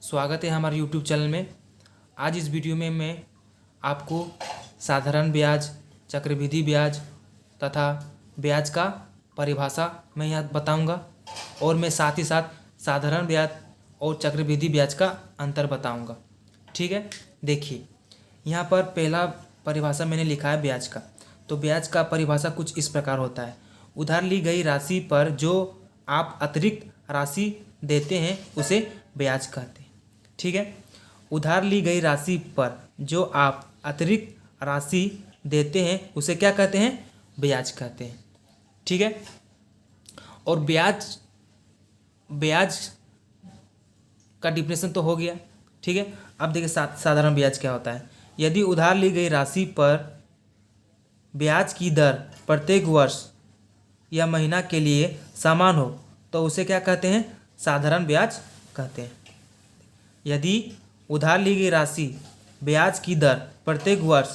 स्वागत है हमारे YouTube चैनल में। आज इस वीडियो में मैं आपको साधारण ब्याज, चक्रवृद्धि ब्याज तथा ब्याज का परिभाषा मैं यहाँ बताऊँगा और मैं साथ ही साथ साधारण ब्याज और चक्रवृद्धि ब्याज का अंतर बताऊँगा। ठीक है, देखिए यहाँ पर पहला परिभाषा मैंने लिखा है ब्याज का। तो ब्याज का परिभाषा कुछ इस प्रकार होता है। उधार ली गई राशि पर जो आप अतिरिक्त राशि देते हैं उसे ब्याज कहते हैं। ठीक है, उधार ली गई राशि पर जो आप अतिरिक्त राशि देते हैं उसे क्या कहते हैं? ब्याज कहते हैं। ठीक है, और ब्याज का डिफिनेशन तो हो गया। ठीक है, अब देखिए साधारण ब्याज क्या होता है। यदि उधार ली गई राशि पर ब्याज की दर प्रत्येक वर्ष या महीना के लिए समान हो तो उसे क्या कहते हैं? साधारण ब्याज कहते हैं। यदि उधार ली गई राशि ब्याज की दर प्रत्येक वर्ष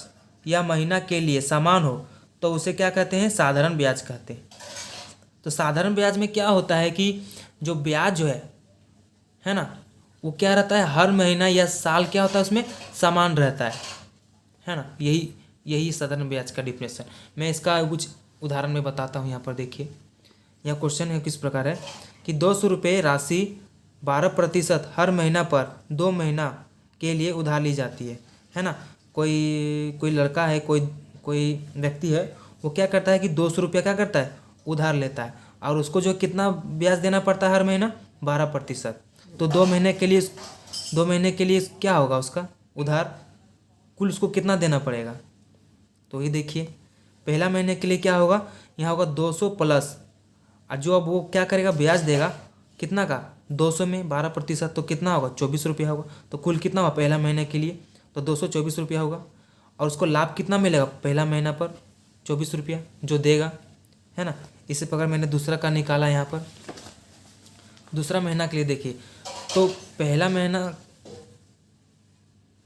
या महीना के लिए समान हो तो उसे क्या कहते हैं? साधारण ब्याज कहते हैं। तो साधारण ब्याज में क्या होता है कि जो ब्याज जो है ना, वो क्या रहता है, हर महीना या साल क्या होता है उसमें समान रहता है ना। यही साधारण ब्याज का डिफिनेशन। मैं इसका कुछ उदाहरण में बताता हूँ। यहाँ पर देखिए, यह क्वेश्चन है किस प्रकार है कि 200 रुपये राशि 12% हर महीना पर 2 महीना के लिए उधार ली जाती है ना। कोई लड़का है, कोई व्यक्ति है, वो क्या करता है कि 200 रुपया क्या करता है, उधार लेता है और उसको जो कितना ब्याज देना पड़ता है हर महीना, 12%। तो 2 महीने के लिए क्या होगा उसका उधार, कुल उसको कितना देना पड़ेगा। तो ये देखिए, पहला महीने के लिए क्या होगा, यहाँ होगा 200 प्लस, और जो अब वो क्या करेगा, ब्याज देगा कितना का, 200 में 12% तो कितना होगा, 24 रुपया होगा। तो कुल कितना होगा पहला महीने के लिए, तो 224 रुपया होगा। और उसको लाभ कितना मिलेगा पहला महीना पर, 24 रुपया जो देगा, है ना। इसी प्रकार मैंने दूसरा का निकाला। यहाँ पर दूसरा महीना के लिए देखिए, तो पहला महीना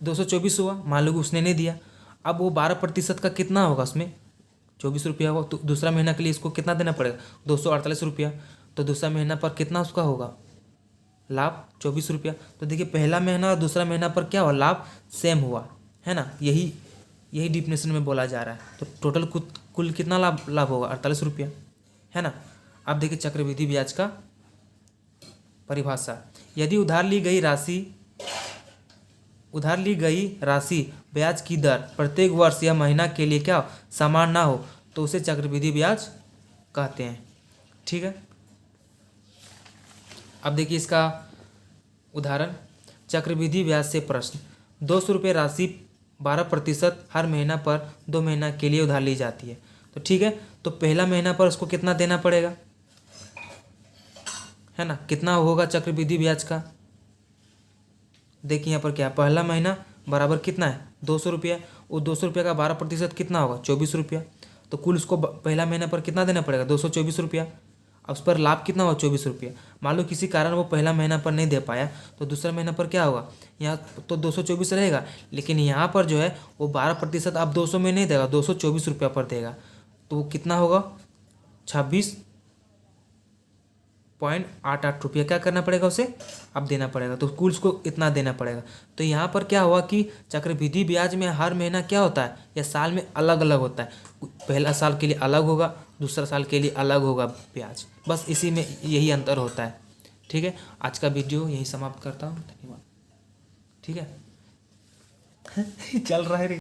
224 हुआ, मान लो उसने नहीं दिया। अब वो 12% का कितना होगा, उसमें 24 रुपया होगा। तो दूसरा महीना के लिए इसको कितना देना पड़ेगा, 248 रुपया। तो दूसरा महीना पर कितना उसका होगा लाभ, 24 रुपया। तो देखिए पहला महीना और दूसरा महीना पर क्या हुआ, लाभ सेम हुआ, है ना। यही डिफिनेशन में बोला जा रहा है। तो टोटल कुल कितना लाभ होगा, 48 रुपया, है ना। अब देखिए चक्रवृद्धि ब्याज का परिभाषा। यदि उधार ली गई राशि ब्याज की दर प्रत्येक वर्ष या महीना के लिए क्या समान ना हो तो उसे चक्रवृद्धि ब्याज कहते हैं। ठीक है, अब देखिए इसका उदाहरण, चक्रवृद्धि ब्याज से प्रश्न। 200 रुपये राशि 12% हर महीना पर 2 महीना के लिए उधार ली जाती है। तो ठीक है, तो पहला महीना पर उसको कितना देना पड़ेगा, है ना, कितना होगा चक्रवृद्धि ब्याज का। देखिए यहाँ पर क्या, पहला महीना बराबर कितना है, 200 रुपया। वो 200 रुपया का 12% कितना होगा, 24 रुपया। तो कुल उसको पहला महीना पर कितना देना पड़ेगा, 224 रुपया। अब उस पर लाभ कितना होगा, 24 रुपया। मान लो किसी कारण वो पहला महीना पर नहीं दे पाया तो दूसरा महीना पर क्या होगा, यहाँ तो 224 रहेगा, लेकिन यहाँ पर जो है वो 12% अब 200 में नहीं देगा, 224 रुपया पर देगा। तो वो कितना होगा, 26.88 रुपया क्या करना पड़ेगा उसे, अब देना पड़ेगा। तो कुल उसको इतना देना पड़ेगा। तो यहाँ पर क्या हुआ कि चक्रवृद्धि ब्याज में हर महीना क्या होता है या साल में अलग अलग होता है। पहला साल के लिए अलग होगा, दूसरा साल के लिए अलग होगा ब्याज, बस इसी में यही अंतर होता है। ठीक है, आज का वीडियो यही समाप्त करता हूँ। धन्यवाद। ठीक है चल रहा है।